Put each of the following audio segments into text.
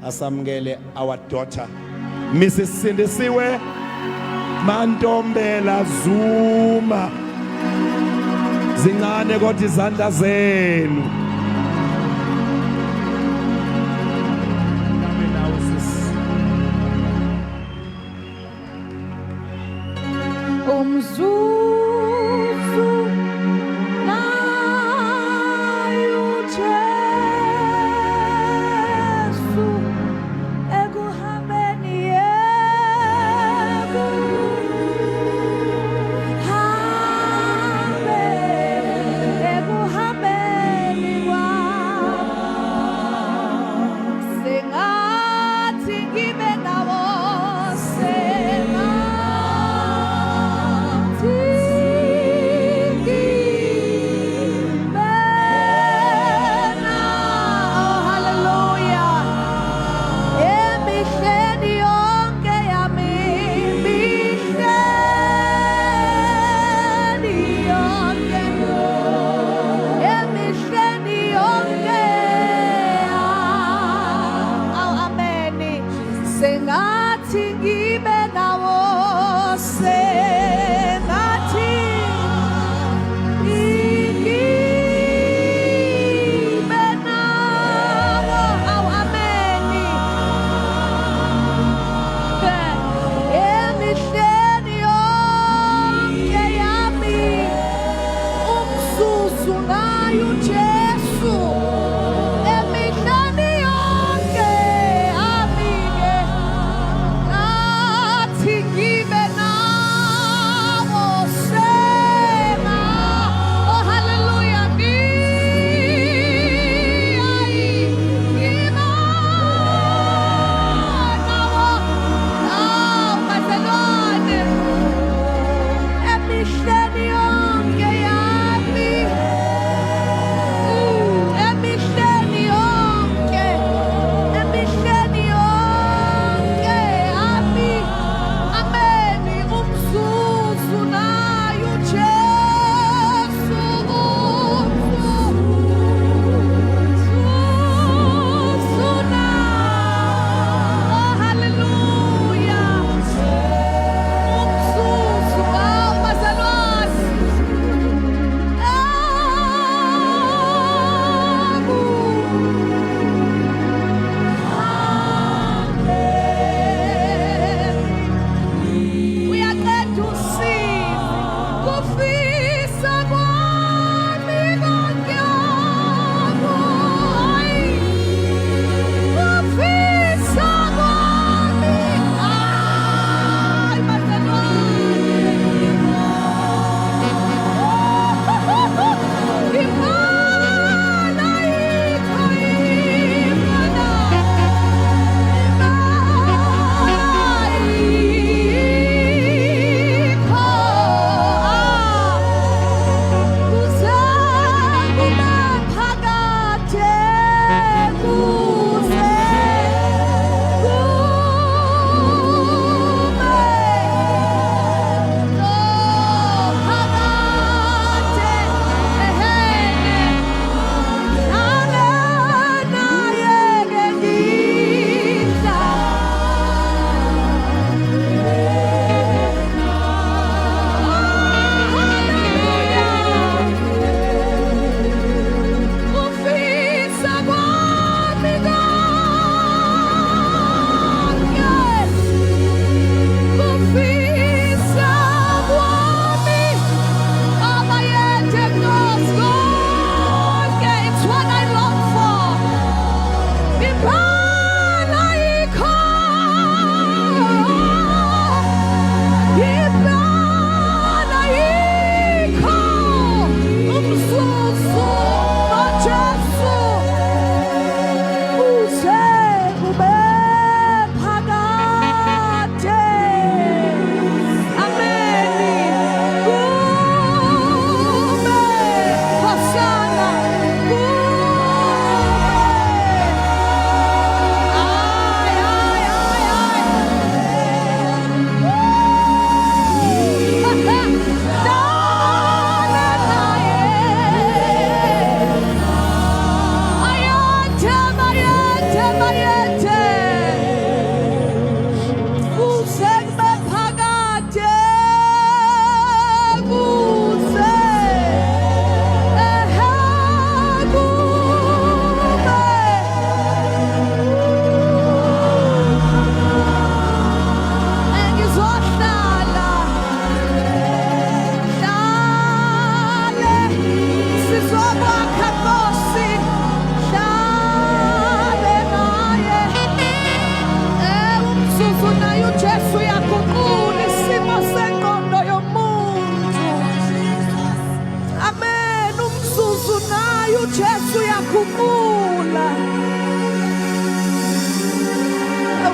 asamukele our daughter Mrs. Sindisiwe Mantombela Zuma zincane kodwa izandla zenu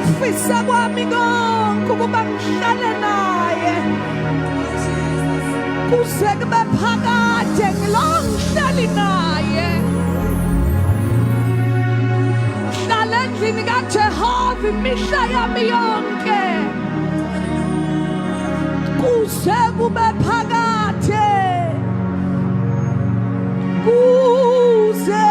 Ukufisa kwami konke ukuba ngihlale naye kuze kube phakade ngilo ngihlali naye. Hlala endlini kaJehova imihla yami yonke kuze kube phakade, kuze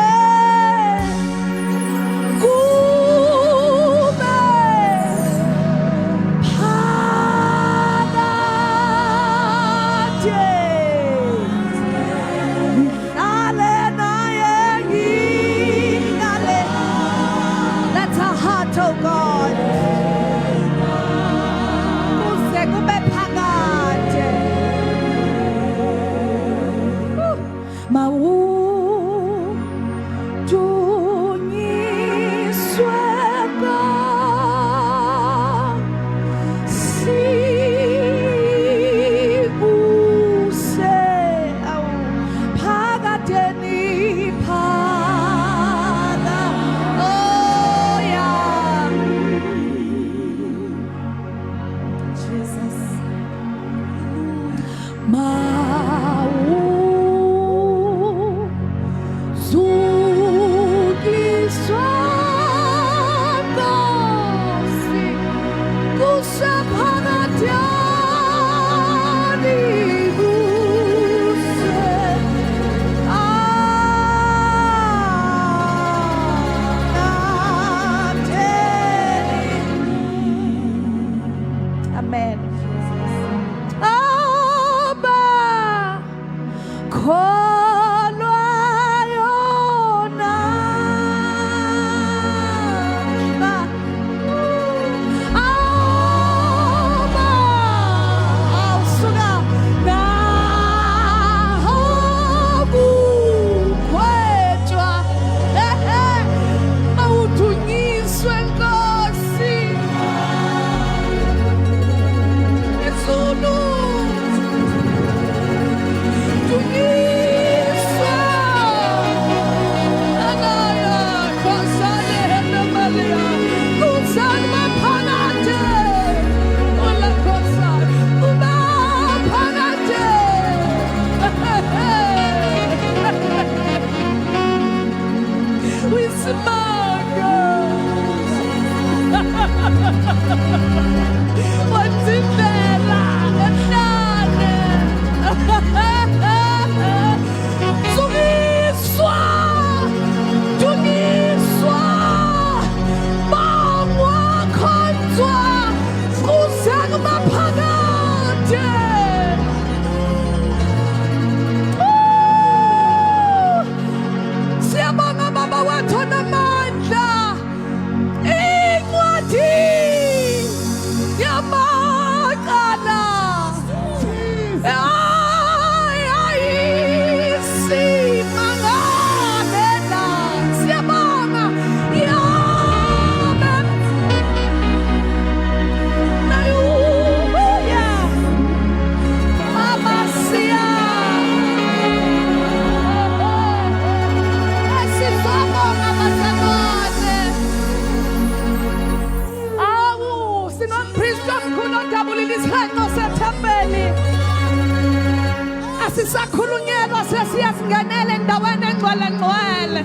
sisakhulunyelwa sesiyasingenela endaweni engcwele ngcwele.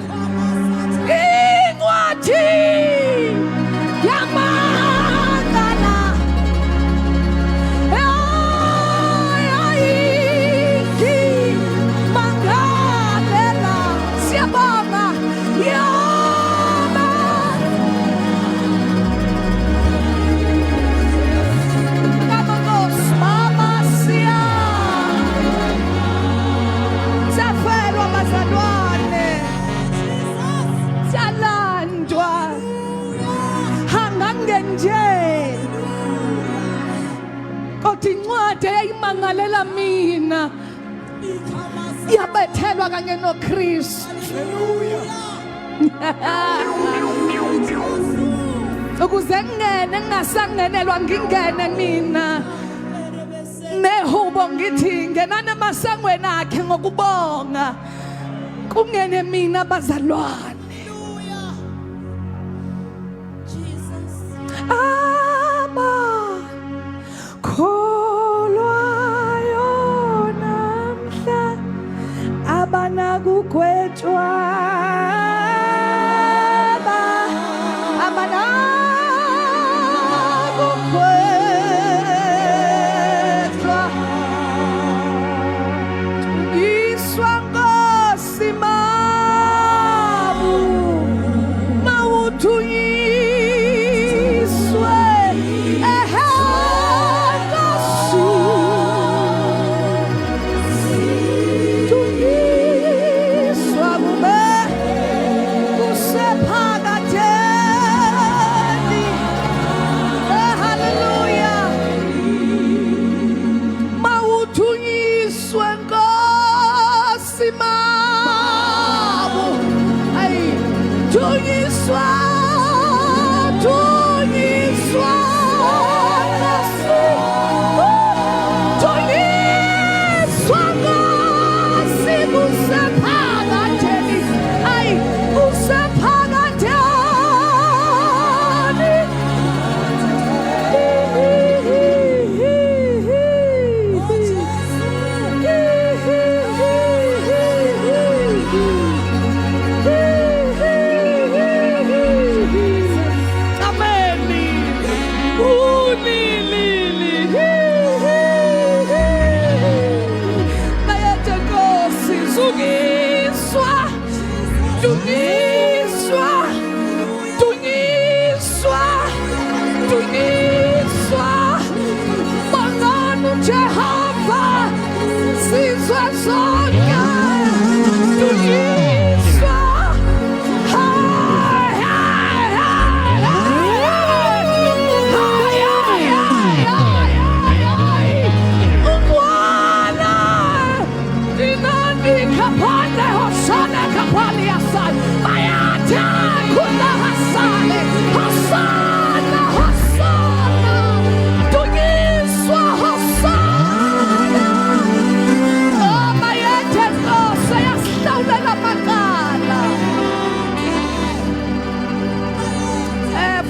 Incwadi yamagama mangalela siyabonga incwadi eyayimangalela mina yabethelwa kanye noKristu. Ukuze ngene ngingasangenelwa ngingene mina nehubo ngithi ngenani emasangweni akhe ngokubonga kungene mina bazalwane.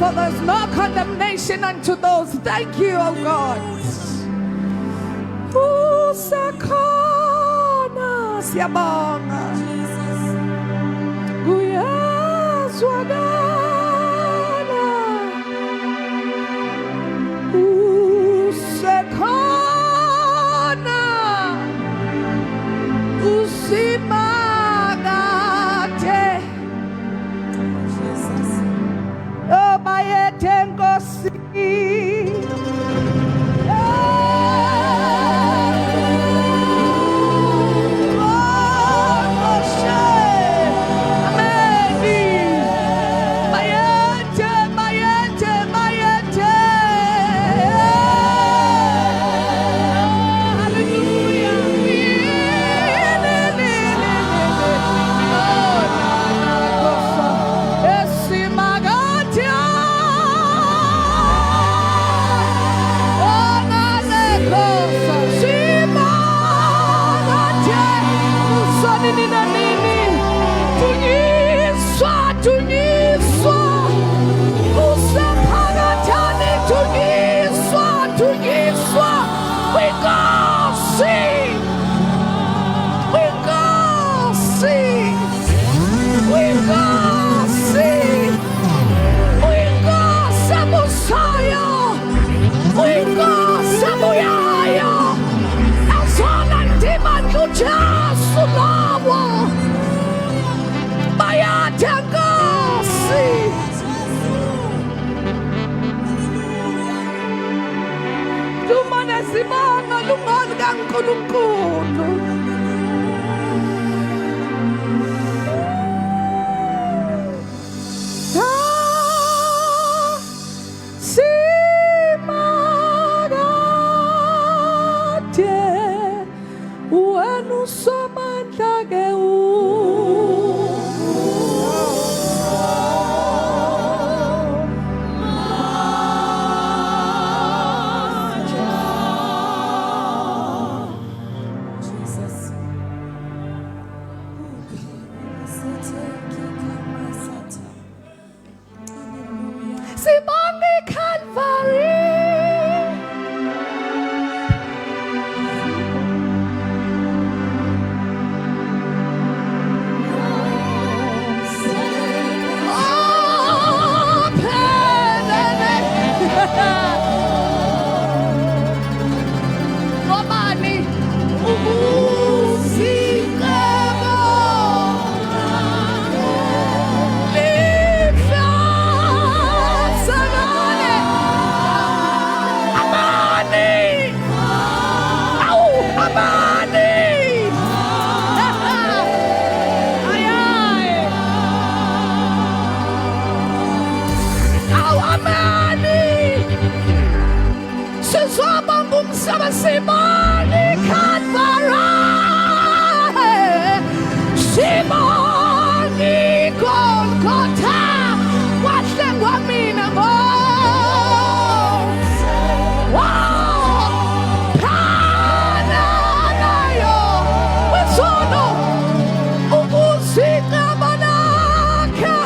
for there's no condemnation unto those. Thank you, oh God. Usakhona siyabonga. Kuyazwakala. Usakhona. Usimakade. Obayethe Nkosi. Simanga lungalo kaNkulunkulu. Simanga wena usomandla ke Sibonge Calvary. Oh, Pelele. Romani. Simone Calvary, Simone Golgotha, wahle kwamina ngo. Wow, phana nayo wesono ukuzigqabana nakhe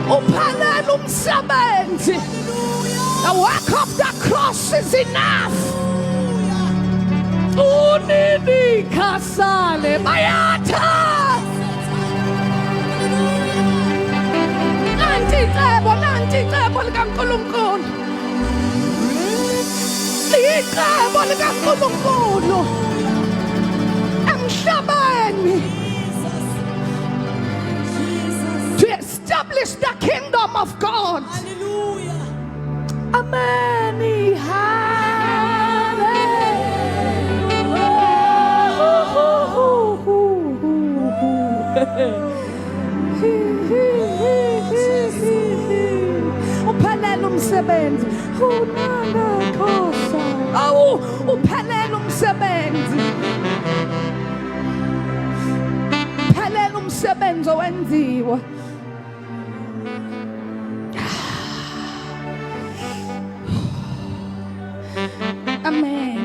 uphalela umsebenzi. The work of the cross is enough. Unini kasale bayatha. Nanti icebo likaNkulunkulu. Icebo likaNkulunkulu emhlabeni. Establish the kingdom of God. Hallelujah. Amen. Hallelujah. Uphelele umsebenzi. Unana khosa. Awu uphelele umsebenzi. Uphelele umsebenzi owenziwa. Amen.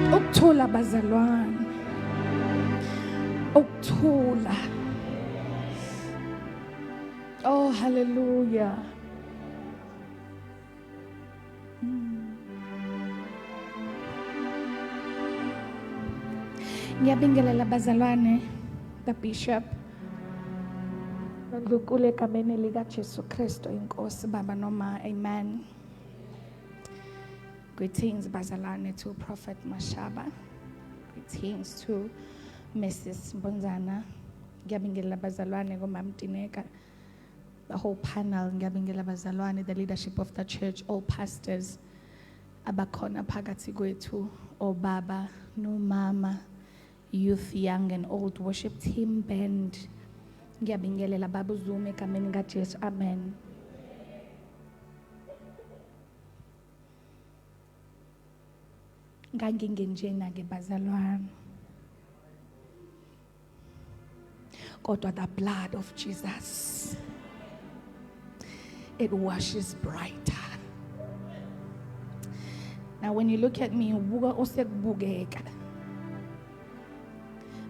Ukuthula bazalwane. Ukuthula. Oh hallelujah. Ngiyabingelela bazalwane, the bishop. Ngikule egameni lika Jesu Kristu inkosi baba noma amen. Greetings bazalwane to Prophet Mashaba. Greetings to Mrs. Mbonzana. Ngiyabingelela bazalwane ngomamtineka. The whole panel ngiyabingelela bazalwane, the leadership of the church, all pastors abakhona phakathi kwethu, obaba no mama, youth, young and old, worship team, band. Ngiyabingelela baba uZuma egameni kaJesu. Amen. Ngangingenjena ke bazalwane. Kodwa the blood of Jesus, it washes brighter. Now when you look at me, ubuka osekubukeka.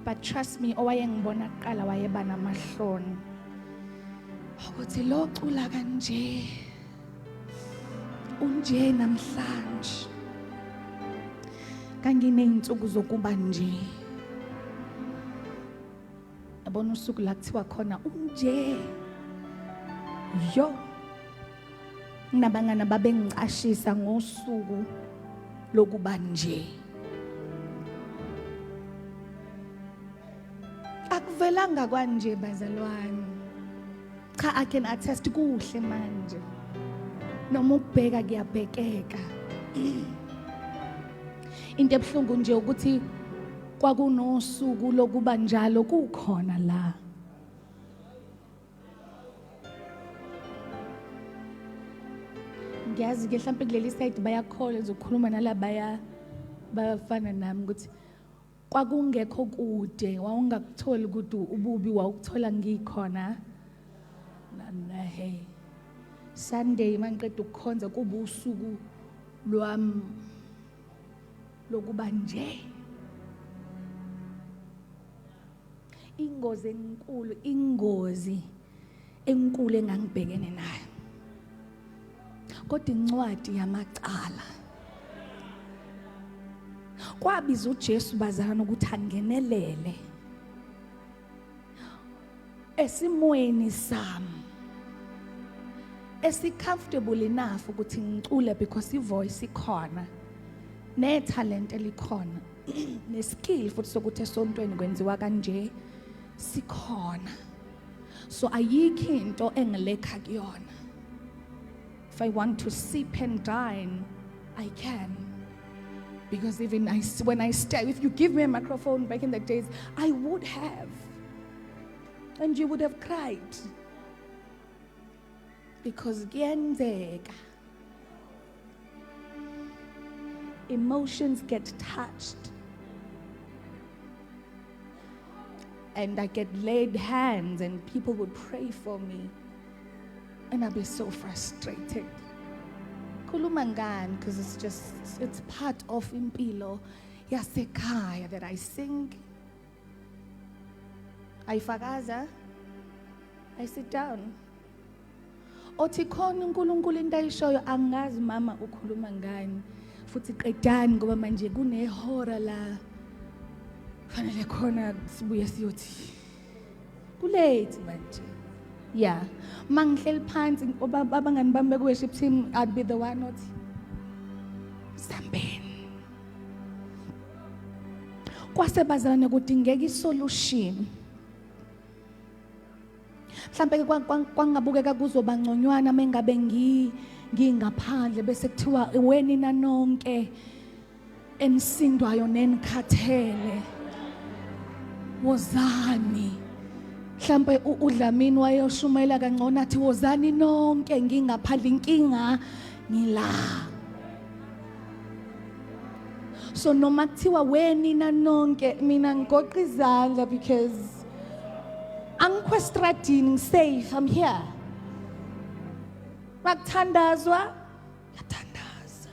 But trust me, owayengibona kuqala wayeba namahloni. Ukuthi lo cula kanje. Unje namhlanje. Kangineyinsuku zokuba nje. Yabona usuku la kuthiwa khona unje. Yo. Nabangana babengicashisa ngosuku lokuba nje. Akuvelanga kwanje bazalwane. Cha, I can attest kuhle manje. Noma ukubheka kuyabhekeka. Into ebuhlungu nje ukuthi kwakunosuku lokuba njalo kukhona la. Ngiyazi ke mhlawumbe kuleli side bayakhola zokukhuluma nalabaya bafana nami ukuthi kwakungekho kude, wawungakutholi ukuthi ububi wawukuthola ngikhona. Hey. Sunday mangiqeda ukukhonza kuba usuku lwami lokuba nje. Ingozi enkulu engangibhekene nayo. Kodwa incwadi yamacala kwabiza uJesu bazalwane ukuthi angenelele esimweni sami esi-comfortable enough ukuthi ngicule because ivoice ikhona ne-talent elikhona ne-skill futhi sokuthi esontweni kwenziwa kanje sikhona. So ayikho into engilekha kuyona. If I want to sip and dine, I can. Because even when I stay, if you give me a microphone back in the days, I would have. And you would have cried. Because kuyenzeka. Emotions get touched. And I get laid hands and people would pray for me. And I'd be so frustrated. Kulumangan, because it's part of impilo yasekhaya that I sing. I fakaza. I sit down. Othi khona uNkulunkulu into ayishoyo angazi mama ukhuluma ngani. Futhi qedani ngoba manje kunehora la. Fanele khona sibuye siyothi. Kulate manje. Yeah. Mangihleli phansi abangani bami beku-worship team, I'd be the one othi sambeni. Kwase bazalwane kudingeka isolution. Mhlambe kwangabukeka kuzoba ngconywana mengabe ngingaphandle bese kuthiwa wenina nonke enisindwayo nenikhathele wozani. Mhlambe uDlamini wayoshumayela kangcono athi wozani nonke ngingaphandle inkinga ngila. So noma kuthiwa wenina nonke mina ngigoqa izandla because angikwestradini safe, I'm here. Makuthandazwa yathandaza.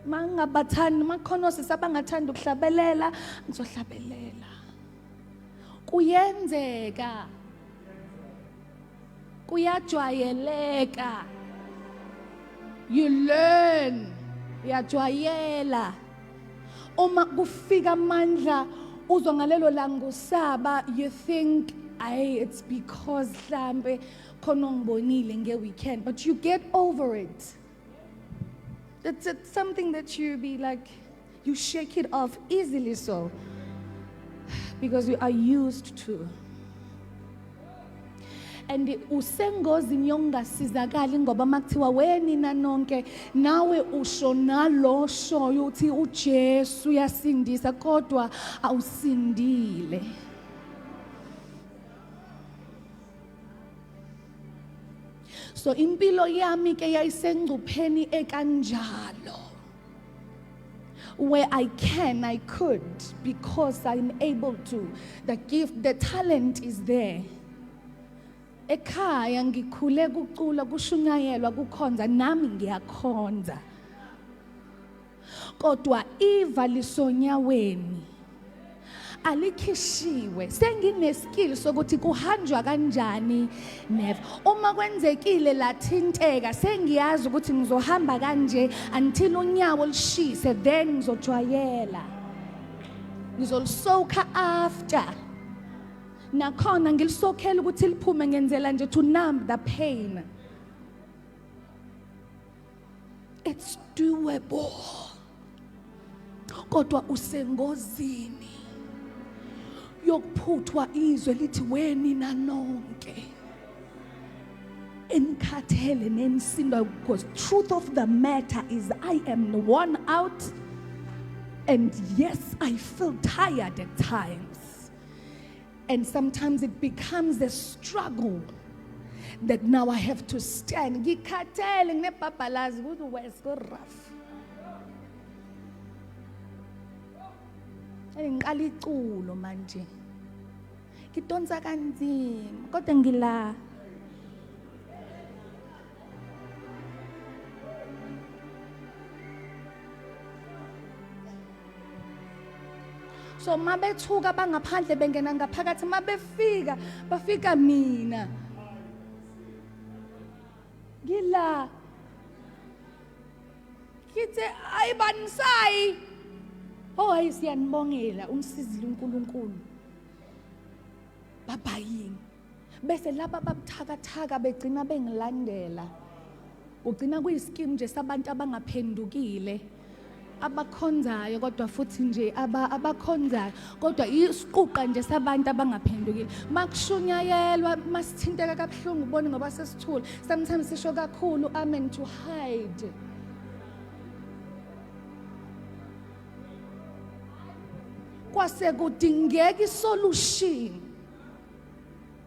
Mangabathandi makhono sisabangathanda ukuhlabelela ngizohlabelela. Kuyenzeka. Kuyajwayeleka. You learn. Uyajwayela. Uma kufika amandla uzongalelo langusaba, you think it's because mhlambe khona ngibonile nge-weekend, but you get over it. It's something that you be like, you shake it off easily so. Because you are used to. And usengozini yongasizakali ngoba makuthiwa wenina nonke nawe usho nalo shoyo uthi uJesu uyasindisa kodwa awusindile. So impilo yami ke yayisengcupheni ekanjalo. Where I could, because I'm able to. The gift, the talent is there. Ekhaya ngikhule kucula kushunyayelwa kukhonza nami ngiyakhonza. Kodwa iva lisonyaweni alikhishiwe. Sengineskill sokuthi kuhanjwa kanjani neve. Uma kwenzekile lathinteka sengiyazi ukuthi ngizohamba kanje until unyawo lishise, then ngizojwayela. Ngizolisoka after. Nakhona ngilisokhela ukuthi liphume ngenzela nje to numb the pain. It's doable. Kodwa usengozini yokuphuthwa izwe lithi wenina nonke enikhathele nenisinda, because truth of the matter is I am worn out, and yes, I feel tired at times, and sometimes it becomes a struggle that now I have to stand. Ngikhathele nginebhabhalazi ukuthi wes go rough. Ngiqala iculo manje. Ngidonsa kanzima kodwa ngila. So mabethuka bangaphandle bengena ngaphakathi mabefika bafika mina. Gila. Kithe ayibanisai. Oh ayisiyanibongela umsizile uNkulunkulu. Babayini. Bese laba babuthakathaka begcina bengilandela. Ugcina kuyischeme nje sabantu abangaphendukile. Abakhonzayo kodwa futhi nje abakhonzayo kodwa isiquqa nje sabantu abangaphendukile makushunyayelwa masithinteka kabuhlungu ubone ngoba sesithule sometimes sisho kakhulu amen to hide kwase kudingeka isolution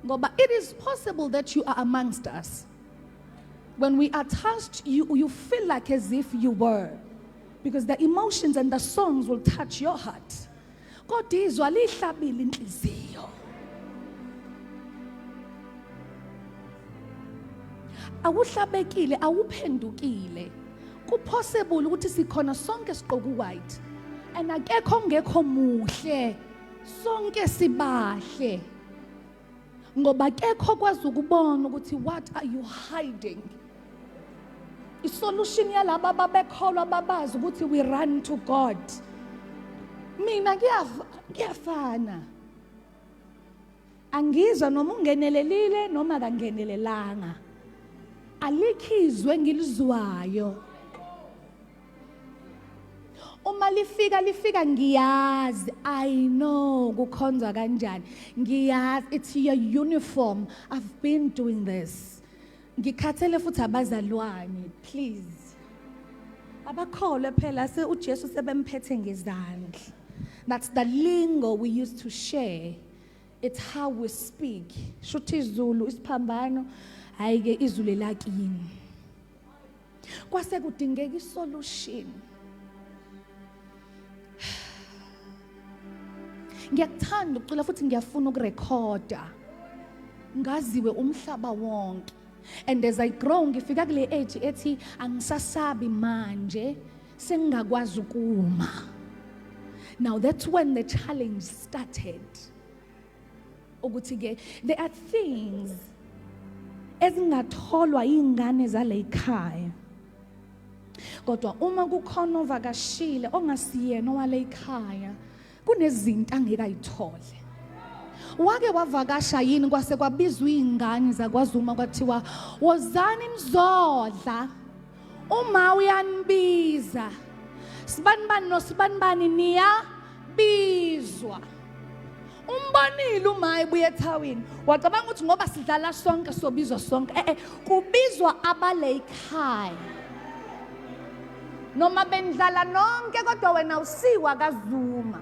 ngoba it is possible that you are amongst us when we are touched you feel like as if you were. Because the emotions and the songs will touch your heart. Kodwa izwa lihlabile inhliziyo. Awuhlabekile, awuphendukile. Kupossible ukuthi sikhona sonke siqoku white. And akekho ongekho muhle. Sonke sibahle. Ngoba akekho kwazi ukubona ukuthi what are you hiding? Isolution yalaba babekholwa babazi ukuthi we run to God. Mina kuyafana. Angizwa noma ungenelelile noma kangenelelanga. Alikhizwe ngilizwayo. Uma lifika ngiyazi. I know kukhonza kanjani. Ngiyazi it's your uniform. I've been doing this. Ngikhathele futhi abazalwane please abakholwe phela uJesu sebemphethe ngezandla. That's the lingo we used to share. It's how we speak. Shuthi izulu isiphambano hayike izulu lakini. Kwase kudingeka isolution. Ngiyakuthanda ukucula futhi ngiyafuna ukurekhoda. Ngaziwe umhlaba wonke. And as I grow ngifika kule age ethi angisasabi manje sengakwazi ukuma. Now that's when the challenge started. Ukuthi ke there are things ezingatholwa ingane zale ekhaya. Kodwa uma kukhona ovakashile ongasiyena wale ekhaya kunezinto angeke ayithole. Wake wavakasha yini kwase kwabizwa izingane zakwaZuma kwathiwa wozani nizodla uma uyanibiza sibanibani nosibanibani niyabizwa umbonile uma ebuye ethawini wacabanga ukuthi ngoba sidlala sonke sobizwa sonke kubizwa abale ekhaya noma bendlala nonke kodwa wena usiwa kaZuma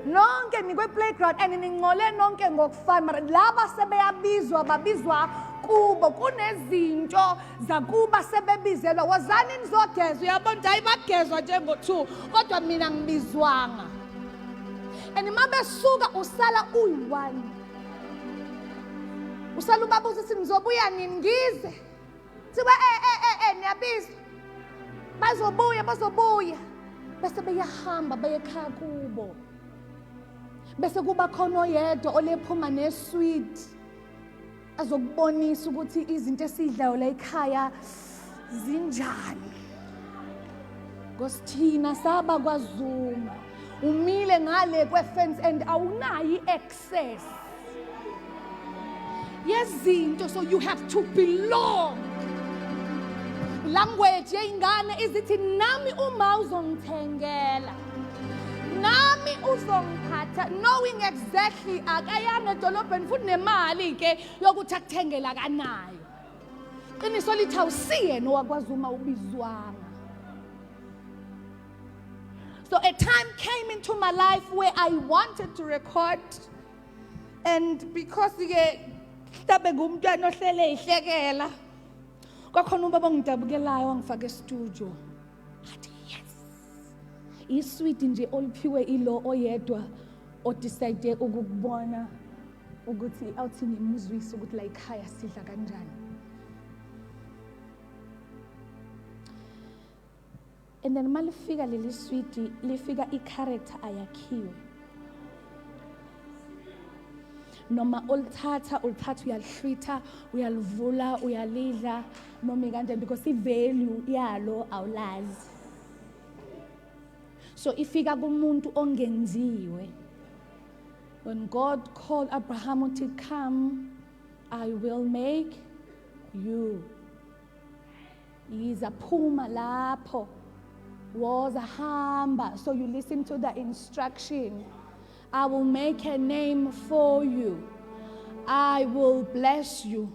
nonke nikwe playground and ningcole nonke ngokufana laba sebeyabizwa babizwa kubo kunezinto zakuba sebebizelwa wozani nizogezwa uyabona hayi bagezwa njengo2 kodwa mina ngibizwanga and mabesuka usala uyi1 usala ubabuza ukuthi nizobuya nini ngize siba niyabizwa bazobuya bese beyahamba bayekhaya kubo bese kuba khona oyedwa olephuma nesweet azokubonisa ukuthi izinto esidlayo la ekhaya zinjani ngosithina saba kwaZuma umile ngale kwefence and awunayi access yezinto so you have to belong language yeingane izithi nami uma uzongithengela nami uzongiphatha knowing exactly akayana edolobheni futhi nemali ke yokuthi akuthengela kanayo qiniso lithi awusiyena owakwaZuma ubizwanga. So a time came into my life where I wanted to record and because ke mhlawumbe ngumntwana ohlele ihlekela kwakhona ubaba ngidabukelayo wangifaka e-studio athi yes isweet nje oliphiwe ilo oyedwa odecide ukukubona ukuthi awuthi ngimuzwise ukuthi la ekhaya sidla kanjani. And then malifika leli sweetie, lifika i-character ayakhiwe. Noma ulithatha uyalihlwitha, uyalivula, uyalidla, noma kanjani because i-value yalo awulazi. So ifika kumuntu ongenziwe. When God called Abraham to come, I will make you. Yiza phuma lapho. Was a hamba. So you listen to the instruction. I will make a name for you. I will bless you.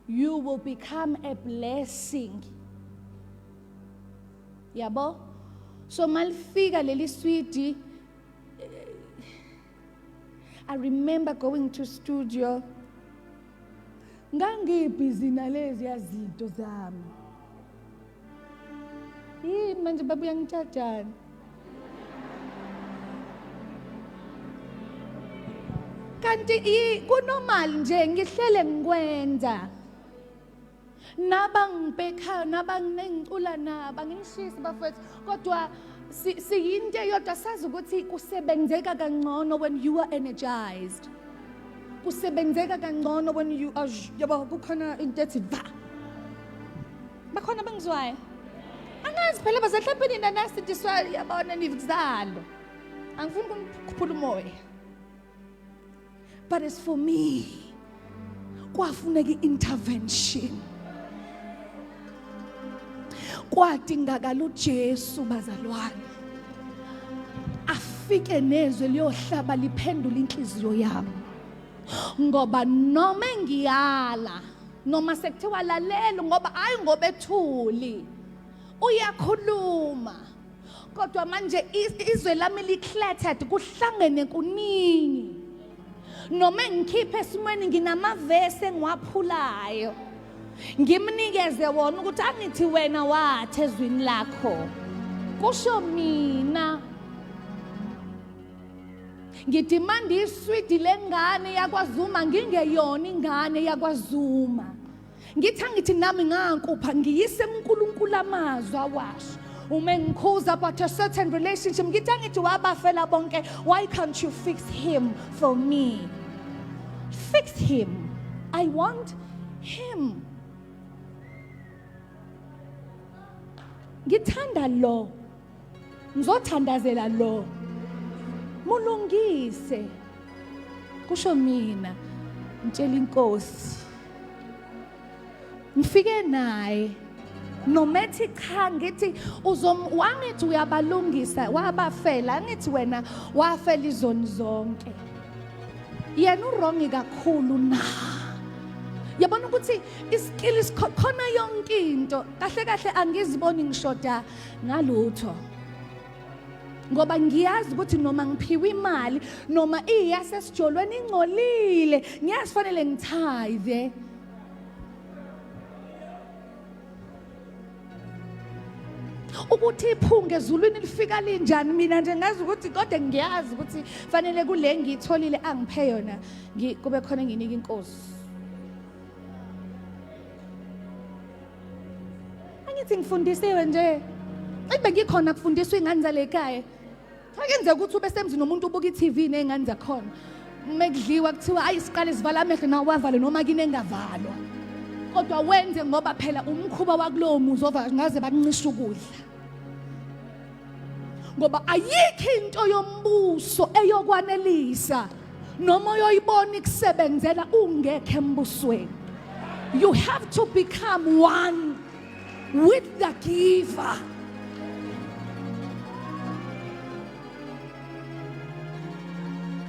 You will become a blessing. Yabo? So malfika leli sweetie. I remember going to studio. Ngangibhizi nalezi yazinto zami. Manje babu yangithathana. Kanti kunormal nje ngihlele ngikwenza. Naba ngibhekha naba nginengicula naba ngishisa bafethu kodwa siyinto yodwa sazi ukuthi kusebenzeka kangcono when you are energized. Kusebenzeka kangcono when you are yabo kukhona into ethi va. Bakhona bengizwayo. Angazi phela bazahlapeni nanasi diswa yabona nivzalo. Angifuni ukukhuphula umoya. But as for me, kwafuneka intervention. Kwadingakala uJesu bazalwane. Afike nezwe liyohlaba liphendula inhliziyo yami. Ngoba noma ngiyala, noma sekuthiwa lalela ngoba ayi ngoba ethuli. Uyakhuluma. Kodwa manje izwe lami liclattered kuhlangene kuningi. Noma ngikhiphe esimweni nginamavesi engiwaphulayo. Ngimnikeze wona ukuthi angithi wena wathi ezwini lakho. Kusho mina. Ngidimanda iswidi lengane yakwaZuma ngingeyona ingane yakwaZuma. Ngithi nami ngankupha ngiyise uNkulunkulu amazwi awasho. Uma ngikhuza about a certain relationship ngithi wabafela bonke, why can't you fix him for me? Fix him. I want him. Ngithanda lo. Ngizothandazela lo. Mulungise. Kusho mina. Ngitshela inkosi. Ngifike naye. Nomethi cha ngithi wangithi uyabalungisa wabafela ngithi wena wafela izoni zonke. Yena urongi kakhulu na. Yabona ukuthi iskills khona yonke into kahle angiziboni ngishoda ngalutho. Ngoba ngiyazi ukuthi noma ngiphiwe imali noma iyasesijolweni ingcolile ngiyazifanele ngitithe. Ukuthi iphunge ezulwini lifika linjani mina nje ngazi ukuthi kodwa ngiyazi ukuthi fanele kule ngitholile angiphe yona kube khona nginika inkosi. Angithi ngifundisiwe nje. Ayibe ngikhona kufundiswa ingane zale ekhaya. Akenzeka ukuthi ube semzini nomuntu ubuka iTV nezingane zakhona. Mekudliwa kuthiwa ayisiqale sivala amehlo nawe wavale noma kine engavalwa. Kodwa wenze ngoba phela umkhuba wakulowo muzi ova ngaze bancisha ukudla. Ngoba ayikho into yombuso eyokwanelisa noma uyoyibona ikusebenzela ungekho embusweni. You have to become one with the giver.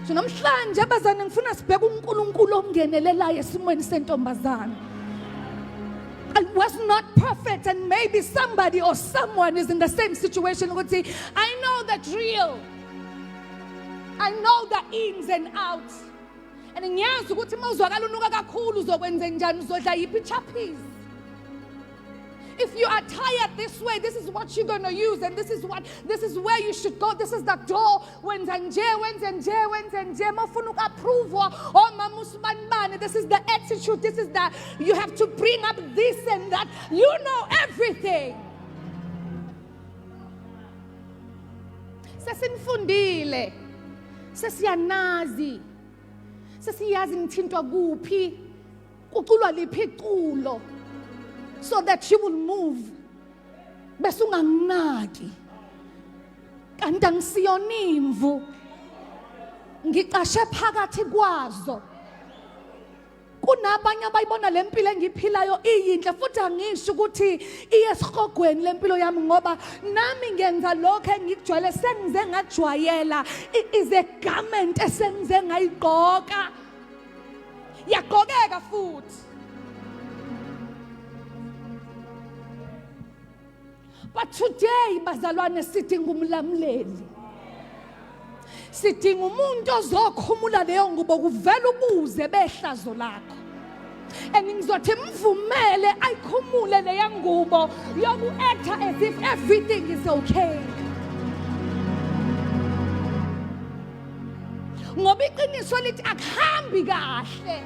So namhlanje abazane ngifuna sibheke uNkulunkulu ongenelelayo esimweni sentombazana. I was not perfect and maybe somebody or someone is in the same situation. I know the drill. I know the ins and outs. And ngiyazi ukuthi mawuzwakala unuka kakhulu uzokwenza njani uzodla yiphi chappies. If you are tired this way, this is what you're going to use and this is where you should go. This is the door. This is the attitude. This is that you have to bring up this and that. You know everything. sesinifundile sesiyanazi sesiyazi ngithintwa kuphi kuculwa liphi iculo so that you will move bese unganginaki kanti angisiyonimvu ngiqashe phakathi kwazo kunabanye abayibona lempilo engiphilayo iyinhle futhi angisho ukuthi iyesihogweni lempilo yami ngoba nami ngenza lokho engikujwayele sengize ngajwayela is a garment esengize ngayigqoka yagqokeka futhi but today bazalwane sidinga umlamleli sidinga umuntu ozokhumula leyo ngubo kuvela ubuze behlazo lakho engizothi mvumele ayikhumule leya ngubo yoku-acta as if everything is okay ngoba iqiniso lithi akuhambi kahle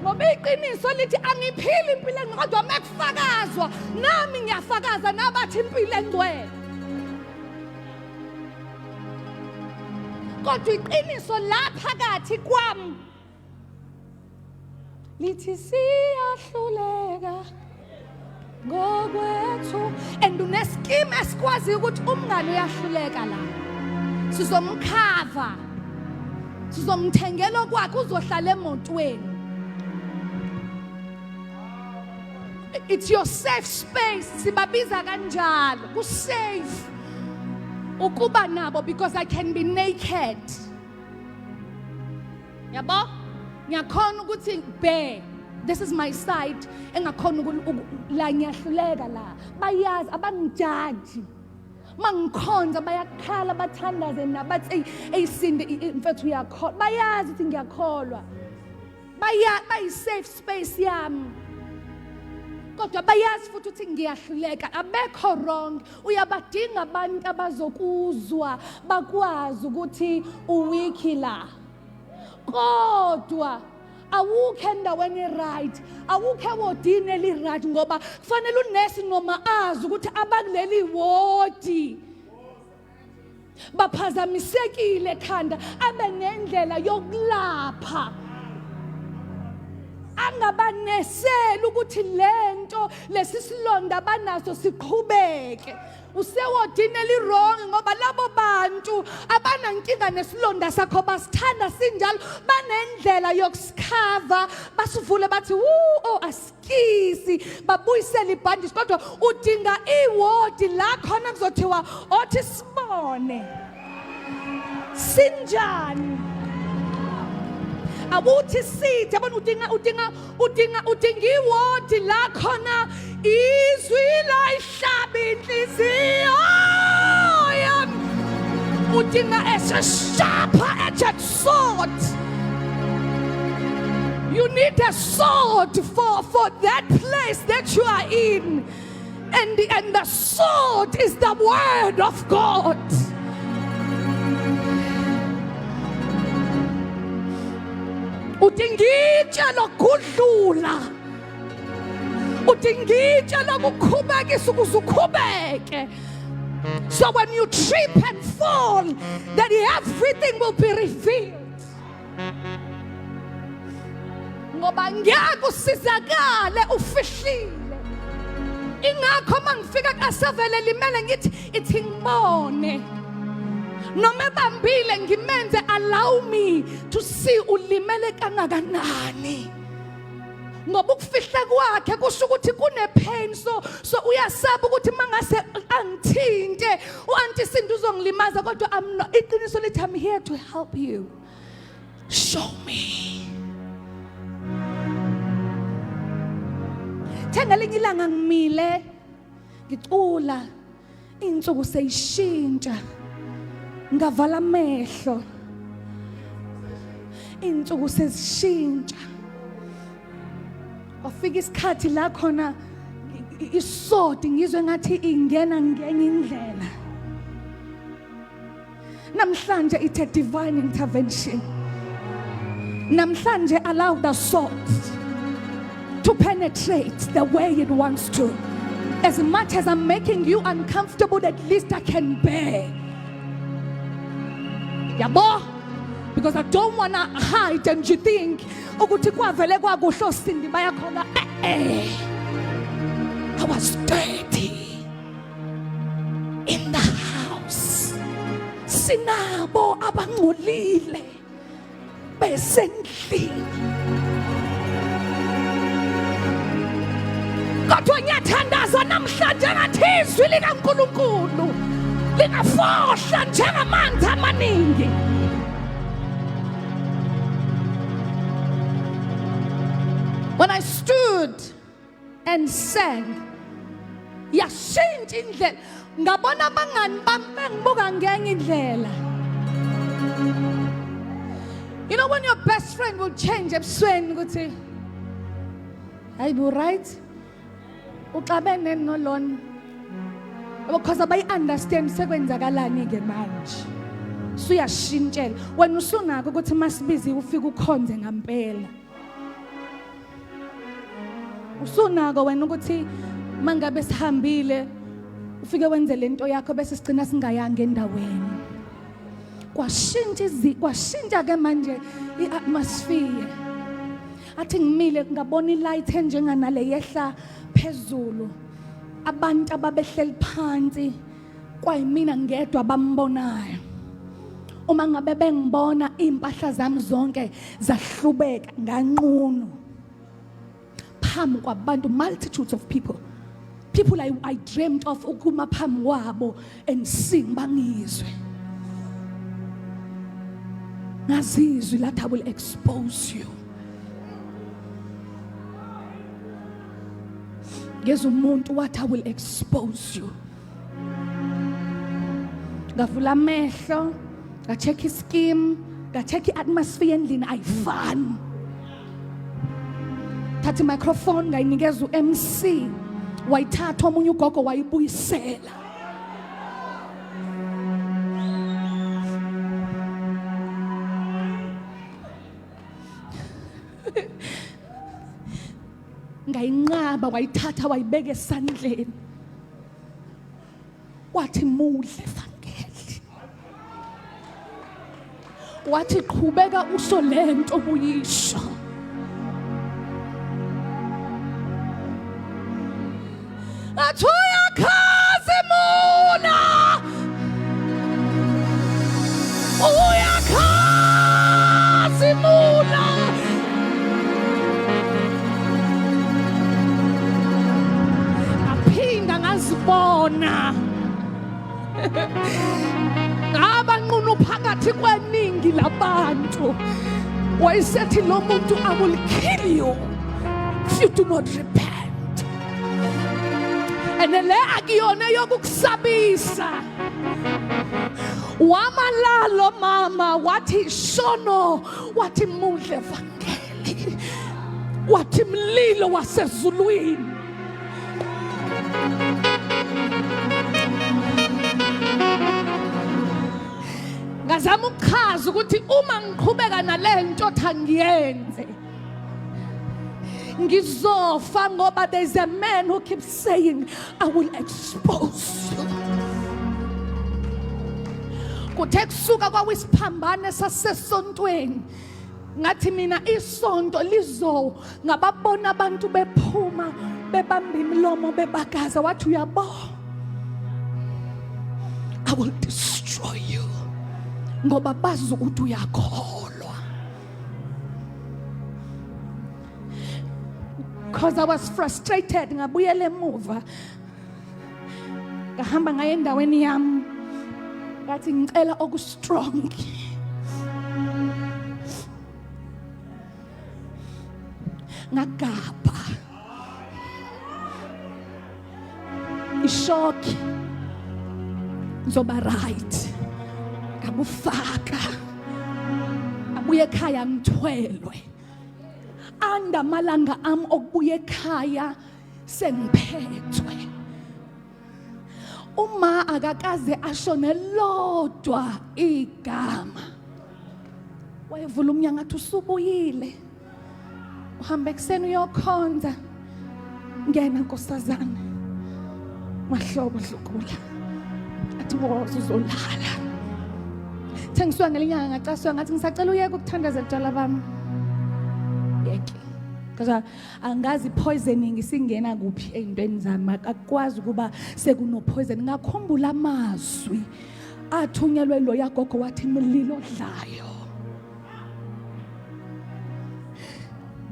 ngoba iqiniso lithi angiphili impilo engcwele kodwa mekufakazwa nami ngiyafakaza nabathi impilo engcwele kodwa iqiniso la phakathi kwami lithi siyahluleka ngokwethu and unescheme esikwazi ukuthi umngane uyahluleka la sizomkhava sizomthengela kwakhe uzohlala emotweni it's your safe space sibabiza kanjalo ku safe ukuba nabo because I can be naked yabo ngiyakhona ukuthi be this is my side engakhona la ngiyahluleka la bayazi abangijaji mangikhonza bayakhala bathandaze nabathi eyisinde mfethu uyakholwa bayazi ukuthi ngiyakholwa bayi safe space yami kodwa bayazi futhi ukuthi ngiyahluleka abekho wrong uyabadinga abantu abazokuzwa bakwazi ukuthi uwiki la kodwa awukho endaweni right awukho ewodini eli-right ngoba kufanele unesi noma azi ukuthi abakuleli wodi baphazamisekile khanda abe nendlela yokulapha angabanesela ukuthi lento lesisilonda banaso siqhubeke usewodini eli-wrong ngoba labo bantu abanankinga nesilonda sakho basithanda sinjalo banendlela yokusikhava basivule bathi oh asikisi babuyisele ibhandishi kodwa udinga iwodi la khona kuzothiwa othi sibone sinjani awuthi sithi yabona udinga iwodi la khona izwi layihlaba inhliziyo yami udinga a sharper edged sword you need a sword for that place that you are in and the sword is the word of God. Udingitsha lokudlula udingitsha lokukhubekisa ukuze ukhubeke so when you trip and fall that everything will be revealed ngoba ngeke usizakale ufihlile ingakho mangifika kasavele limele ngithi ithi ngibone noma ebambile ngimenze allow me to see ulimele kangakanani ngoba ukufihla kwakhe kusho ukuthi kune pain so uyasaba ukuthi mangase angithinte uanti sindu uzongilimaza kodwa iqiniso lithi I'm here to help you show me thena lingilanga ngimile ngicula insuku seyishintsha ngavala amehlo insuku sezishintsha wafika isikhathi la khona isodi ngizwe ngathi ingena ngenye indlela namhlanje it's a divine intervention namhlanje allow the sword to penetrate the way it wants to As much as I'm making you uncomfortable, at least I can bear. Yabo? Because I don't want to hide and you think, I was dirty in the house. Sinabo abangolile besendlini. Kodwa ngiyathandaza namhlanje ngathi izwi likaNkulunkulu lingafohla njengamanzi amaningi. When I stood and sang, yashintsha indlela. Ngabona abangani bami bengibuka ngenye indlela. You know when your best friend will change ebusweni ukuthi hayi bu right? Uxabene nolon. Because they understand sekwenzakalani ke manje. Suyashintshela. Wena usunako ukuthi masibizi ufike ukhonze ngempela. Usunako wena ukuthi mangabe sihambile ufike wenze lento yakho bese sigcina singayanga endaweni. Kwashintsha ke manje iatmosphere. Athi ngimile ngabona ilight enjenganale yehla phezulu. Abantu ababehleli phansi kwayimina ngedwa bambonayo. Uma ngabe bengibona impahla zami zonke zahlubeka nganqunu. Phambi kwabantu, multitudes of people I dreamt of ukuma phambi kwabo and sing bangizwe. Ngazizwe that I will expose you. Ngeza umuntu what I will expose you. Ngavula amehlo, ngacheck ischeme, ngacheck iatmosphere endlini ayifani. Thatha microphone ngayinikeza uMC, wayithatha omunye ugogo wayibuyisela. Ngayinqaba wayithatha wayibeka esandleni. Wathi mudle evangeli. Wathi qhubeka usho lento obuyisho. Athi uyakhazimula. Uyakhazimula. Aphinda ngazibona. Abanqunu phakathi kweningi labantu. Wayesethi lo muntu I will kill you if you do not repent. And le akiyona yokukusabisa. Wamalalo mama wathi shono wathi mudle evangeli. Wathi mlilo wasezulwini. Ngazama ukuchaza ukuthi uma ngiqhubeka nalento thangiyenze ngizofa ngoba there's a man who keeps saying I will expose you. Kuthe kusuka kwawisiphambane sasesontweni ngathi mina isonto lizo ngababona abantu bephuma bebamba imilomo bebakaza wathi uyabo I will destroy you ngoba bazi ukuthi uyakholwa. Because I was frustrated ngabuyela emuva ngahamba ngaye endaweni yami ngathi ngicela okustrong. Ngagaba ishoki zoba right ngabufaka abuye ekhaya ngithwelwe andamalanga am okubuye ekhaya sengiphethwe uma akakaze ashone lodwa igama wayevula umnyango athi usubuyile uhambe ekseni uyokhonza ngena nkosazana mahlobo hlukula athi woza uzolala thengiswa ngelinyanga ngacaswa ngathi ngisacela uyeke ukuthandaza utshwala bami yeke because angazi poisoning isingena kuphi ezintweni zami akukwazi ukuba sekuno poison ngakhumbula amazwi athunyelwe lo yagogo wathi imililo odlayo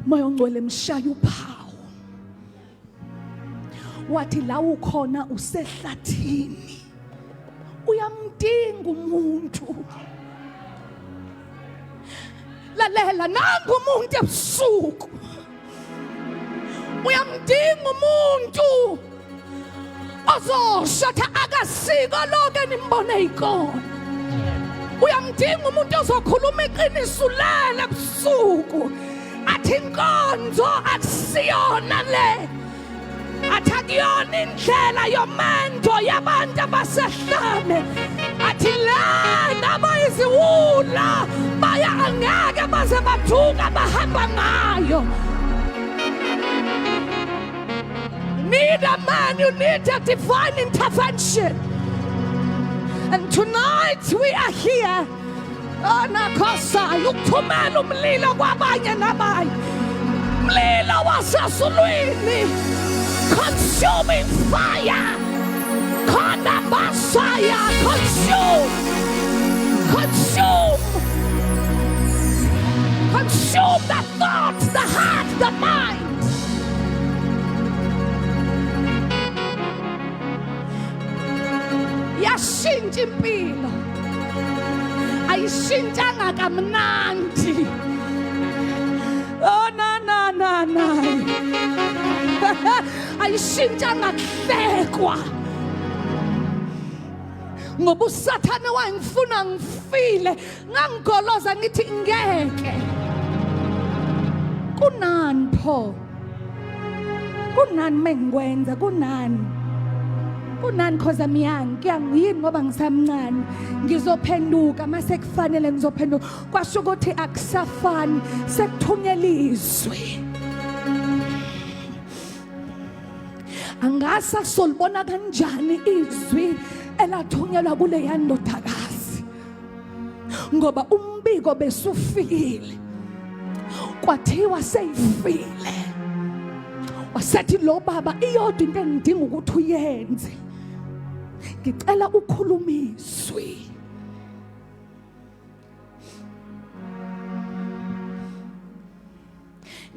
moya ongcwele mshaya uphawu wathi la ukhona usehlathini uyamdinga umuntu lalela nangu umuntu ebusuku uyamdinga umuntu ozoshatha akasiko lonke nimbone ikona uyamdinga umuntu ozokhuluma iqiniso lele ebusuku athi inkonzo akusiyona le athi akuyona indlela yomendo yabantu abasehlane athi lana bayiziwula baya angeke baze bathuka bahamba ngayo. Need a man, you need a divine intervention. And tonight we are here. Anakosa ukuthumela umlilo kwabanye nabanye. Mlilo wasesulwini. Consuming fire. Khona basaya. Consume. Consume. Consume the thoughts, the heart, the mind. Yashintsha impilo ayishintshanga kamnandi oh na ayishintshanga kuhlekwa ngoba usathane wangifuna ngifile ngangigoloza ngithi ngeke kunani pho kunani mengikwenza kunani khoza miyang kuyangiyini ngoba ngisamncane ngizophenduka mase kufanele ngizophenduka kwasho ukuthi akusafani sekuthunyela izwi angasa solibona kanjani izwi elathunyelwa kule yandodakazi ngoba umbiko besufikile kwathiwa seyifile wasethi lo baba iyodwa into engidinga ukuthi uyenze ngicela ukhulumiswe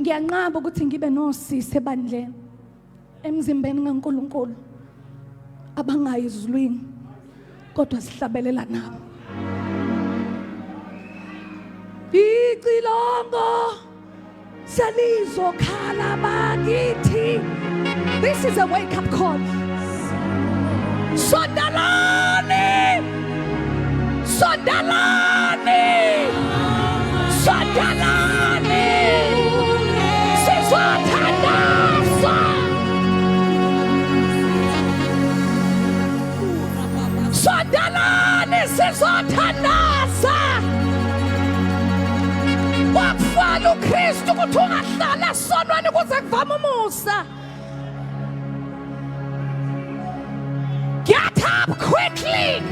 ngiyanqaba ukuthi ngibe nosisi ebandleni emzimbeni kaNkulunkulu abangayi ezulwini kodwa sihlabelela nabo icilongo salizokhala bakithi. This is a wake up call. Sondalani, sondalani, sondalani. Sizothandaza, sondalani, sizothandaza. Wakufala uKristu ukuthi ungahlala esonweni kuze kuvame umusa. Get up quickly.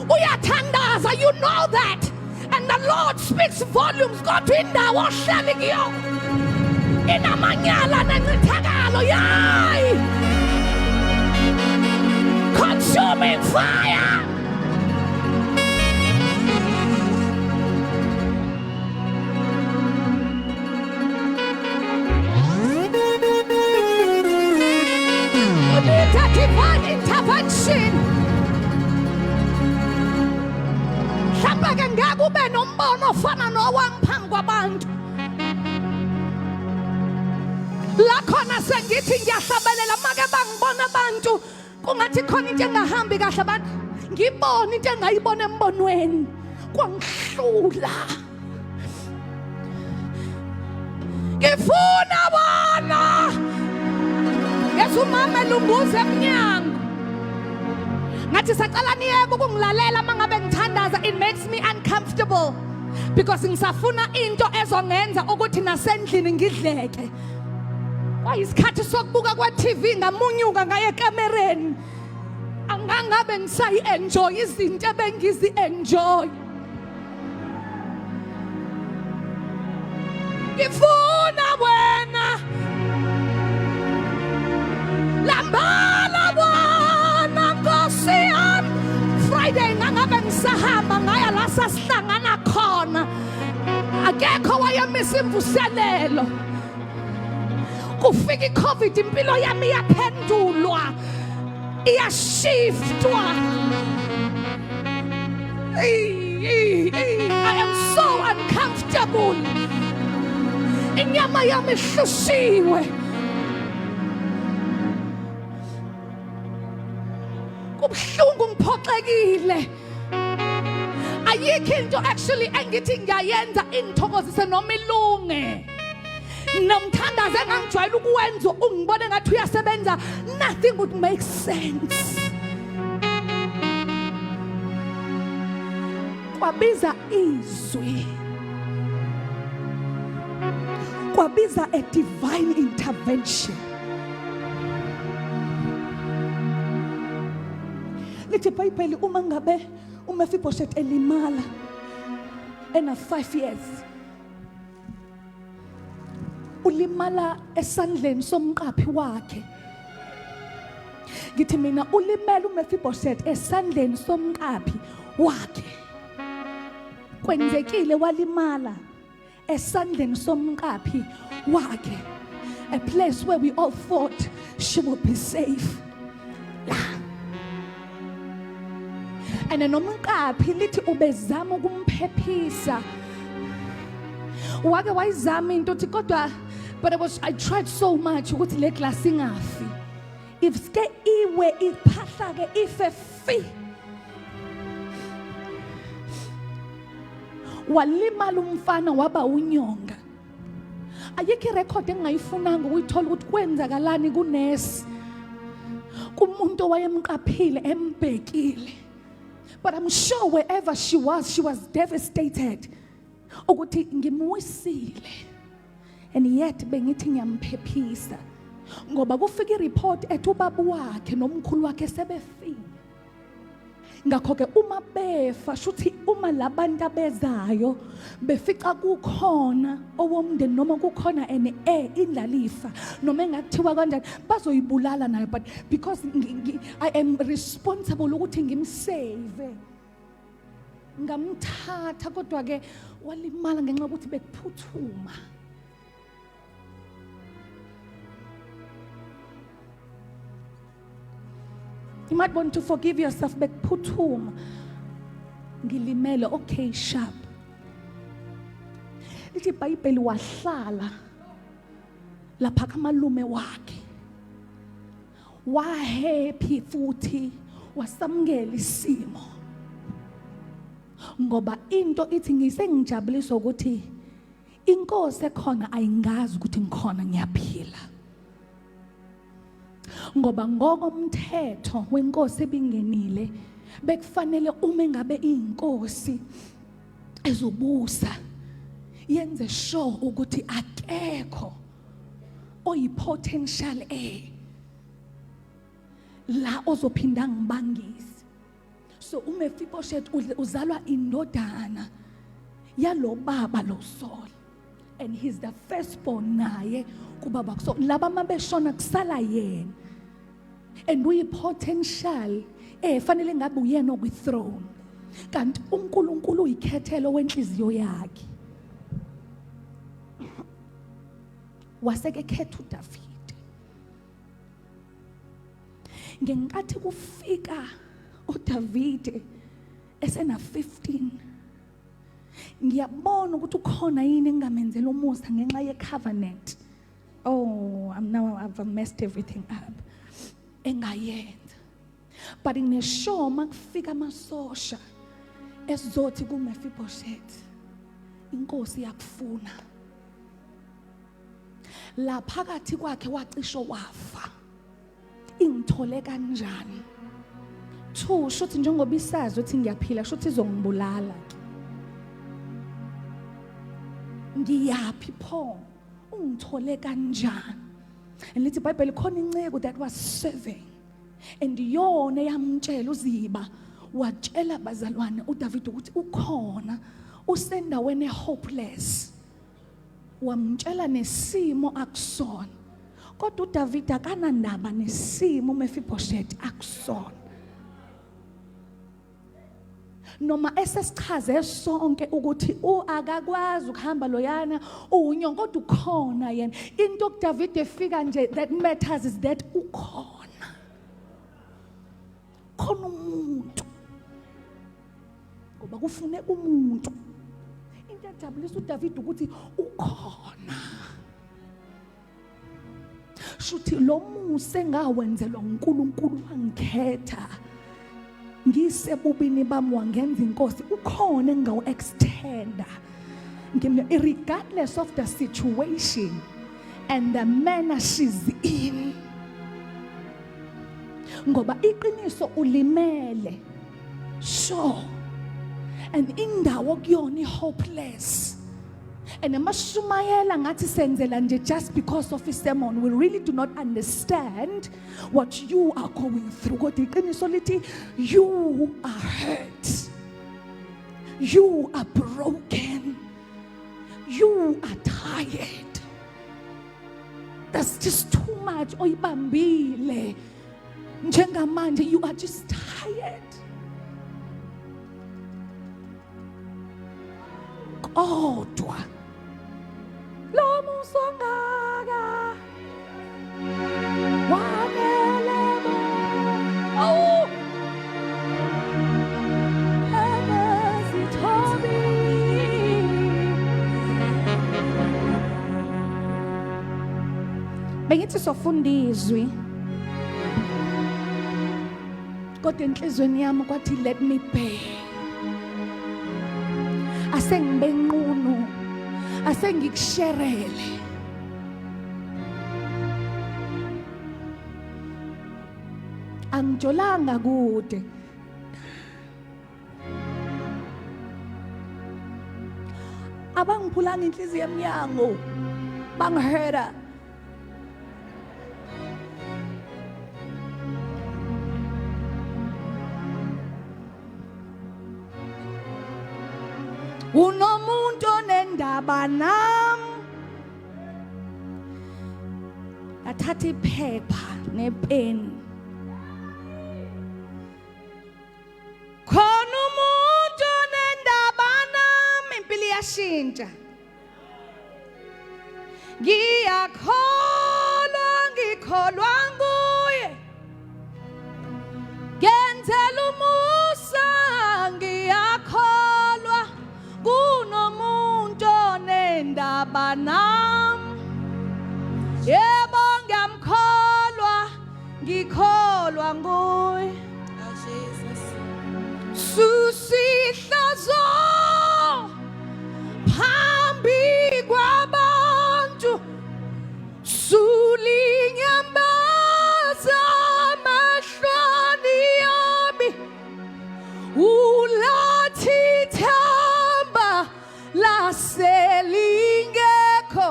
Uyathandaza, you know that. And the Lord speaks volumes. Kodwa indawo ohleli kuyo inamanyala nencithakalo yayi. Consuming fire. You need a divine intervention. Mhlawumbe ke ngeke ube nombono ofana nowangiphambi kwabantu. La khona sengithi ngiyahlabelela make bangibona abantu kungathi khona into engahambi kahle abantu ngibona into engayibona embonweni kwangihlula ngifuna bona yesumama lunguze emnyango ngathi sacala niyeke ukungilalela mangabe ngithandaza it makes me uncomfortable because ngisafuna into ezongenza ukuthi nasendlini ngidleke. Kwayisikhathi sokubuka kwa-TV ngamunyuka ngaye ekamereni. Angangabe ngisayi-enjoy izinto ebengizi-enjoy. Ngifuna wena lambala wena Nkosi yami. Friday ngangabe ngisahamba ngaya la sasihlangana khona. Akekho wayemisa imvuselelo. Kufika iCovid impilo yami yaphendulwa. Iyashiftwa. I am so uncomfortable. Inyama yami ihlushiwe. Kubhlungu ngiphoxekile. Ayikho into actually engithi ngiyayenza ingithokozise noma ilunge. Nomthandazo engangijwayele ukuwenza ungibone ngathi uyasebenza, nothing would make sense. Kwabiza izwi. Kwabiza a divine intervention. Lithi iBhayibheli uma ngabe uMefiboshethi elimala ena 5 years. Ulimala esandleni somqaphi wakhe. Ngithi mina ulimela uMefiboshethi esandleni somqaphi wakhe. Kwenzekile walimala esandleni somqaphi wakhe. A place where we all thought she would be safe. And nomqaphi lithi ubezama ukumphephisa. Wake wayizama into uthi kodwa but I tried so much ukuthi le glass ingafi. If ske iwe iphahla ke ife fi. Walimala umfana waba unyonga. Ayikho irecord engayifunanga ukuyithola ukuthi kwenzakalani kunesi. Kumuntu wayemqaphile embhekile. But I'm sure wherever she was devastated. Ukuthi ngimwisile. And yet bengithi ngiyamphephisa. Ngoba kufika ireport ethi ubaba wakhe nomkhulu wakhe sebefile. Ngakho ke uma befa shuthi uma labantu abezayo befica kukhona owomndeni noma kukhona indlalifa noma engathiwa kanjani bazoyibulala nayo, but because I am responsible ukuthi ngimsave ngamthatha kodwa ke walimala ngenxa ukuthi bekuphuthuma. You might want to forgive yourself, bekuphuthuma. Ngilimele, okay, sharp. Lithi iBhayibheli wahlala lapha kamalume wakhe. Wahappy futhi wasamukela isimo. Ngoba into ithi ngisengijabulisa ukuthi inkosi ekhona ayingazi ukuthi ngikhona ngiyaphila. Ngoba ngokomthetho wenkosi ebingenile bekufanele uma ngabe inkosi ezobusa yenze sure ukuthi akekho oyipotential la ozophinda ngibangisi. So uMefiboshethi uzalwa indodana yalo baba lo Saul, and he's the firstborn naye kubaba. So laba mabeshona kusala yena, and uyipotential fanele ngabe uyena okwi-throne, kanti uNkulunkulu uyikhethelo wenhliziyo yakhe. Waseke khetha uDavide. Ngenkathi kufika uDavide esena 15, ngiyabona ukuthi ukhona yini engamenzela umusa ngenxa yecovenant. Oh, I've messed everything up. Engayenza. But ngisho makufika amasosha esizothi kuMefiboshethi, inkosi yakufuna. La phakathi kwakhe wacisho wafa. Ingithole kanjani? Two, shuthi njengoba isazi ukuthi ngiyaphila shuthi izongibulala. ngiyaphi pho ungithole kanjani. And lithi iBhayibheli khona inceke that was serving, and yona yamtshela uZiba watshela bazalwane uDavid ukuthi ukhona usendaweni hopeless, wamtshela nesimo akusona. Kodwa uDavid akanandaba nesimo uMefiboshethi akusona. Noma esesichaze sonke ukuthi akakwazi ukuhamba loyana unyongo, kodwa ukhona yena. Into uDavid efika nje that matters is that ukhona. Khona umuntu. Ngoba kufuneka umuntu. Into ejabulisa uDavid ukuthi ukhona. Shuthi lo muse ngawenzelwa uNkulunkulu wangikhetha. Ngisebubini bami wangenza inkosi, ukhona engawu extenda. Regardless of the situation and the manner she's in. Ngoba iqiniso ulimele. Sure. And indawo kuyona hopeless. And amashumayela ngathi senzela nje just because of his sermon, we really do not understand what you are going through. Kodwa iqiniso lithi you are hurt, you are broken, you are tired. That's just too much. Oyibambile njengamanje, you are just tired. Kodwa lo musongaka wanelemo ebezithobi bengithi sofunda izwi kodwa enhlizweni yami kwathi let me pay. Asengibe nqunu, asengikusherele. Angijolanga kude. Abangiphulanga inhliziyo emnyango, bangihera. Unomuntu onendaba nami. Athatha iphepha nepeni. Khona umuntu onendaba nami, impilo iyashintsha. Ngikholwa nguye. Ngenzela umusa ngiyakholwa. Kunomuntu onendaba nami. Yebo ngikholwa nguye. Susihlazo phambi kwabantu, sulinyambaza amahloni yami. Ulathi thamba laselingekho,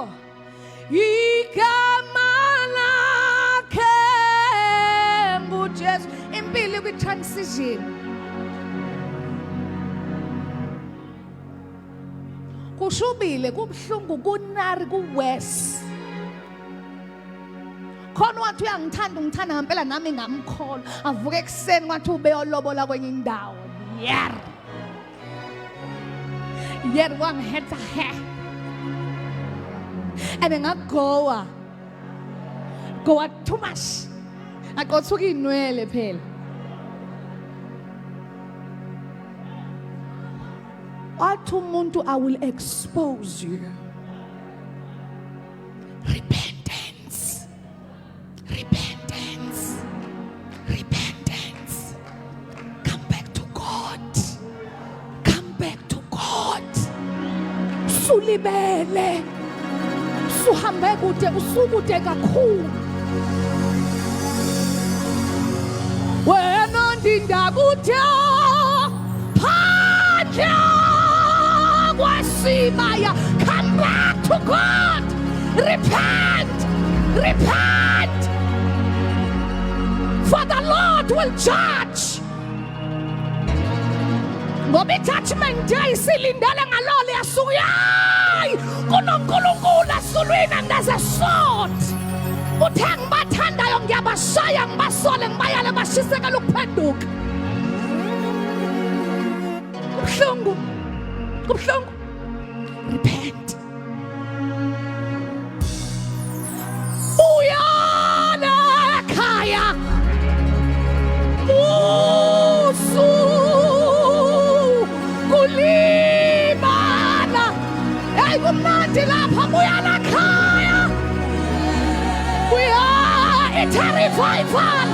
igama lakhe nguJesu. Impilo kwi-transition. Kushubile, kubuhlungu, kunari, kuwes. Khona wathi uyangithanda, ungithanda ngempela nami ngamkholwa. Avuke ekuseni wathi ubeyolobola kwenye indawo. Yer wangihetha he. And ngagowa. Gowa too much. Akothuka inwele phela. Wathi umuntu, I will expose you. Repentance. Repentance. Repentance. Come back to God. Come back to God. Sulibele. Suhambe kude, usukude kakhulu. Wena ndindakude phandle Come back to God. Repent. Repent. For the Lord will judge. Ngoba judgment day silindele ngalole yasuyayi kunonkulunkulu asulwini and there's a sword. Uthe ngibathandayo ngiyabashaya ngibasole ngibayale bashisekela ukuphenduka. Kubuhlungu. Repent. Uyala ekhaya. Musu kulimala. Hey kumnandi lapha uyala ekhaya. We are a revival.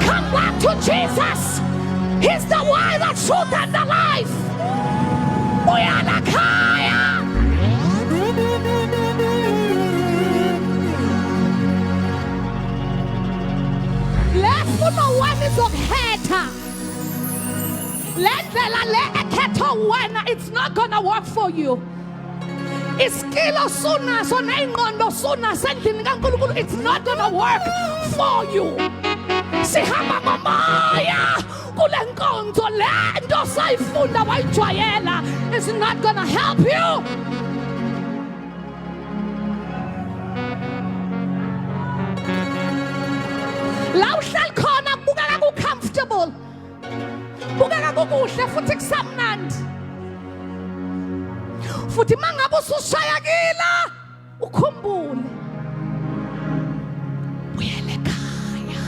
Come back to Jesus. He's the way, the truth, and the life. Uyala ekhaya. Lefuna wena izokhetha. Lendlela le ekhetha wena, it's not gonna work for you. Iskilo sunaso nengqondo sunaso endlini kaNkulunkulu, it's not gonna work for you. Sihamba ngomoya kule nkonzo lento sayifunda wayijwayela is not gonna help you. La uhleli khona kubukeka ku-comfortable, kubukeka kukuhle futhi kusamnandi, futhi mangabe usushayakila ukhumbule uyele ekhaya.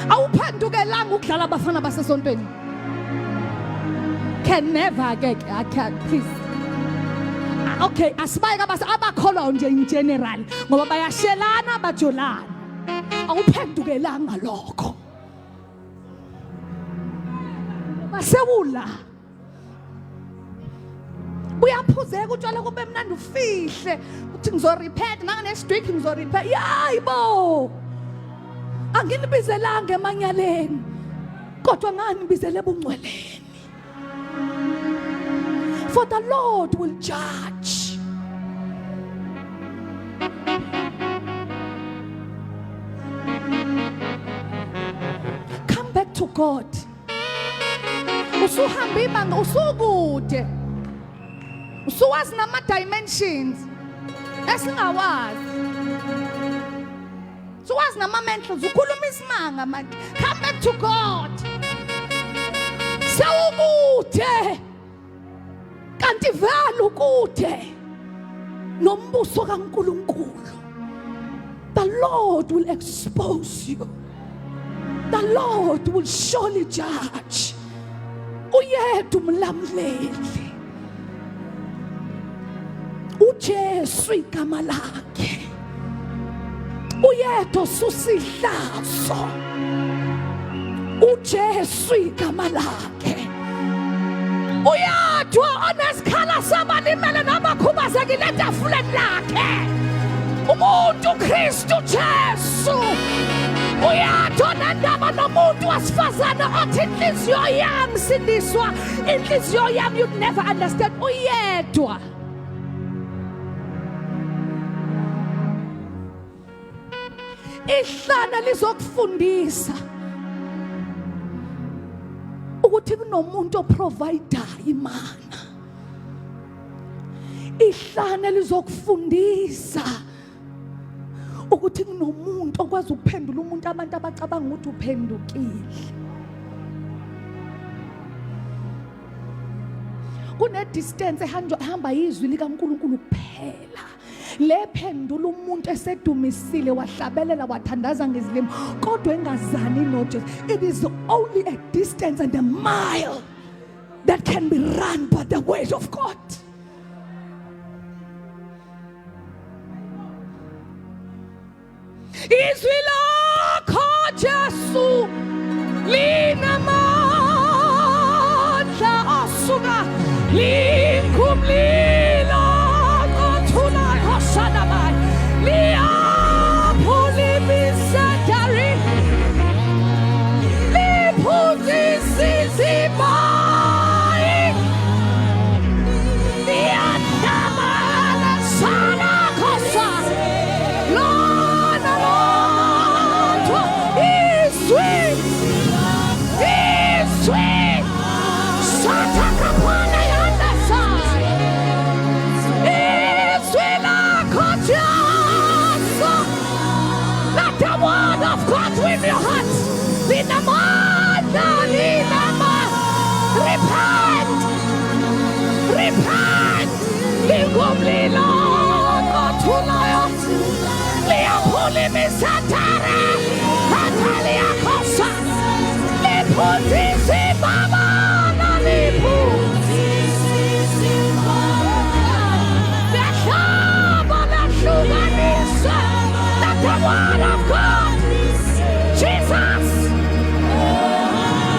Awuphendukelanga ukudlala abafana basesontweni. Can never get, I can't, please. Okay, asibayeke abakholwa nje in general ngoba bayashelana bajolana. Awuphendukelanga lokho. Basewula. Uyaphuzeka utshwala kube mnandi ufihle uthi ngizorepent ngane streak ngizorepent. Yayibo. Anginibizelanga emanyaleni kodwa nganibizele ebungcweleni. For the Lord will judge. Come back to God. Usuhamba ibanga usukude. Usuwazi nama dimensions esingawazi. Usuwazi nama mentals ukhuluma isimanga manje. Come back to God. Sawukude. Kanti vele ukude nombuso kaNkulunkulu. The Lord will expose you. The Lord will surely judge. Uyedwa umlamleli. uJesu igama lakhe. Uyedwa susihlazo. uJesu igama lakhe. Uyadwa onesikhala sabalimele nabakhubazekile etafuleni lakhe. Umuntu Kristu Jesu. Uyadwa nendaba nomuntu wasifazane othi inhliziyo yami sindiswa, inhliziyo yami you'd never understand. Uyedwa. Ihlana lizokufundisa ukuthi kunomuntu oprovider imana. Ihlana lizokufundisa ukuthi kunomuntu okwazi ukuphendula umuntu abantu abacabanga ukuthi uphendukile. Kune distance ehamba izwi likaNkulunkulu kuphela. Le phendula umuntu esedumisile wahlabelela wathandaza ngezilimi kodwa engazani noJesu. It is only a distance and a mile that can be run by the word of God. Izwi lakho Jesu linamandla asuka likumlilo kothula hoshanabai liaphulibisadari liphuzisizibani Lilo ngothulayo liyaphula imisatare Atalia kosa liphuzisi baba naliphuzisi baba Liyahlaba lahlukanisa Let the word of God Jesus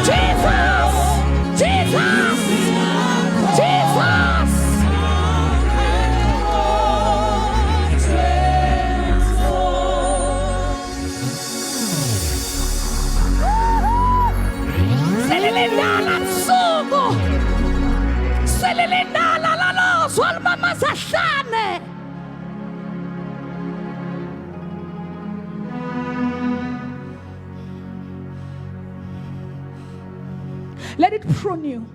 Jesus Jesus Jesus Selilindala msuku Selilindala lalozo almama sahlane Let it prune you.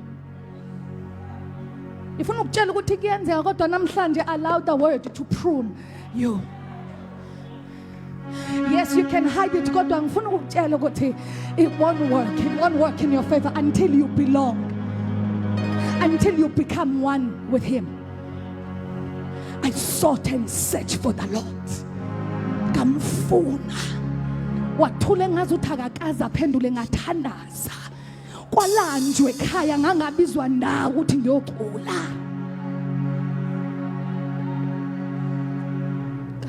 Ifuna ukutshela ukuthi kuyenzeka kodwa namhlanje allow the word to prune you. Yes, you can hide it kodwa ngifuna ukutshela ukuthi it won't work in your favor until you belong. Until you become one with him. I sought and searched for the Lord. Kamfuna. Wathule ngazi uthakakaza phendule ngathandaza. Kwalanjwe ekhaya ngangabizwa ndawo ukuthi ngiyocula.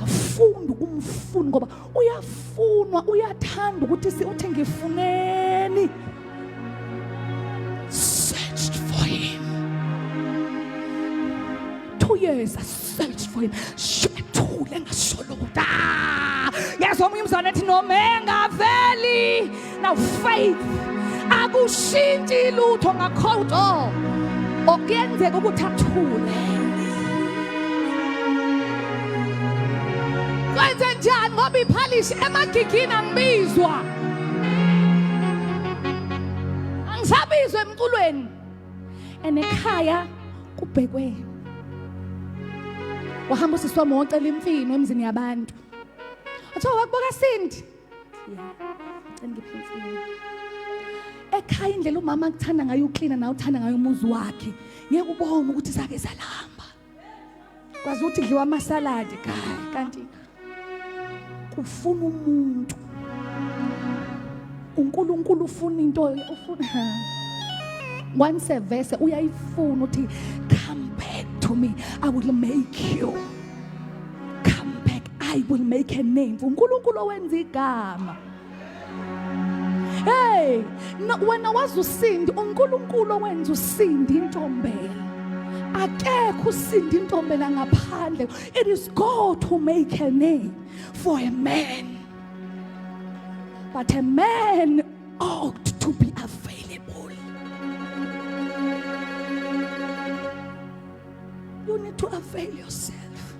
Kafunda umfuni ngoba uyafunwa uyathanda ukuthi uthi ngifuneni. Searched for him. 2 years I searched for him. Shethule ngasoluda. Yazwa umzana ethi nomenga veli. Now faith akushintshe lutho ngakhodo okuyenzeka ukuthi athule kwenze njani ngoba iphalishi emagigini angibizwa angisabizwe emculweni enekhaya kubhekwe wahamba usiswami wocela imfino emzini yabantu athi wakubuka Sindi ngiphi imfino ekhaya indlela umama akuthanda ngayo uklina nawe uthanda ngayo umuzi wakhe ngeke ubone ukuthi sake salamba kwazi ukuthi dliwa amasaladi kanti kufuna umuntu uNkulunkulu ufuna into ufuna once a verse uyayifuna uthi come back to me I will make you come back I will make a name uNkulunkulu owenza igama. Hey, no, when I was uSindi, uNkulunkulu wenza uSindi intombela. Akekho uSindi intombela ngaphandle. It is God who make a name for a man. But a man ought to be available. You need to avail yourself.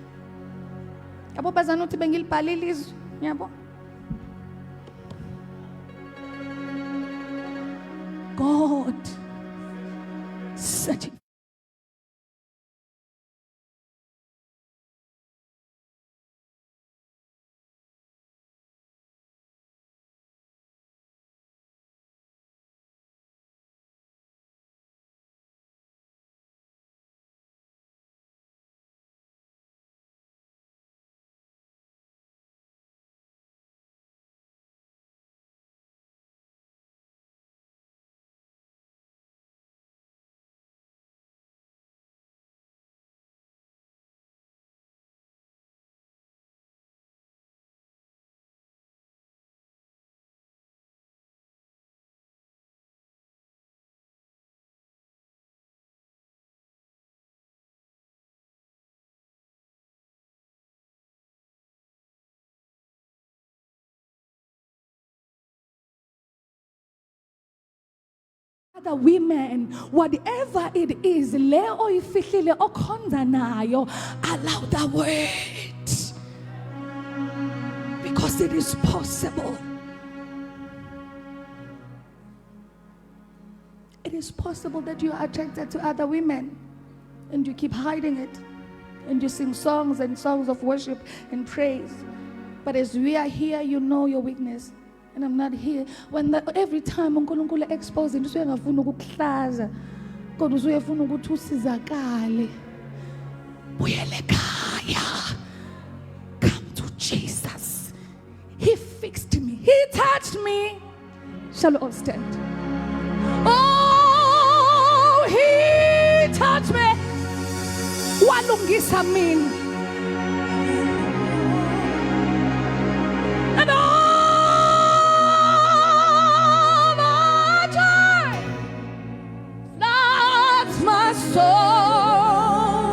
Yabo bazana uthi bengilibhalile izwi, yabo. God setting other women, whatever it is, leo ifihlile okhonza nayo, allow the word. Because it is possible. It is possible that you are attracted to other women and you keep hiding it. And you sing songs and songs of worship and praise. But as we are here, you know your weakness. And I'm not here. Every time uNkulunkulu expose into uyangafuna ukukuhlaza. Kodwa uyafuna ukuthi usizakale. buyele ekhaya. Come to Jesus. He fixed me. He touched me. Shall we all stand? Oh, he touched me. Walungisa mina. And all the joy floods my soul.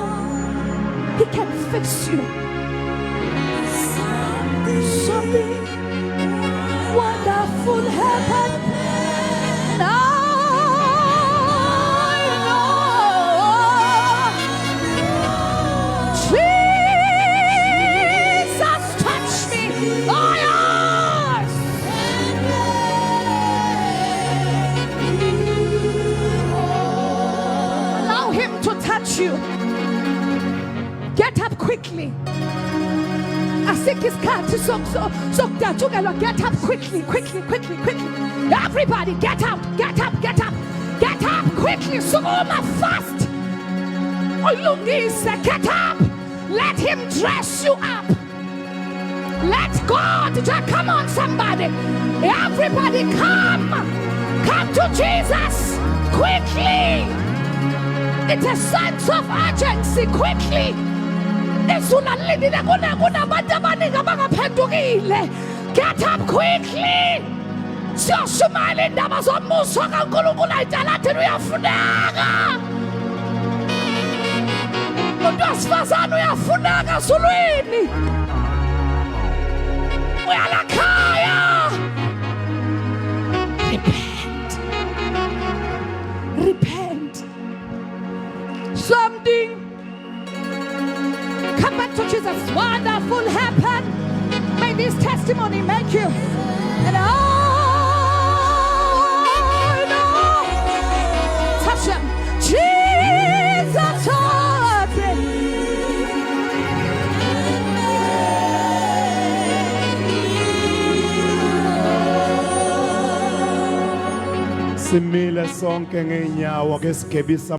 He can fix you. Something wonderful happened. And I know Jesus touched me. Oh yes. Allow him to touch you. Get up quickly. Get up quickly. Everybody get out. Get up quickly. Sukuma fast. Ulungise, get up. Let him dress you up. Let God, come on somebody. Everybody come to Jesus quickly. It's a sense of urgency. Quickly. Get up quickly. Siyoshumayela indaba zombuso kaNkulunkulu ayidalathini uyafuneka. Umuntu wesifazane uyafuneka sulwini. Uyalakhaya. Repent. Something. Come back to Jesus. Wonderful happen. May this testimony make you. And I know. Touch him. Jesus touched me. Simile sonke ngeenyawo ke sigebisa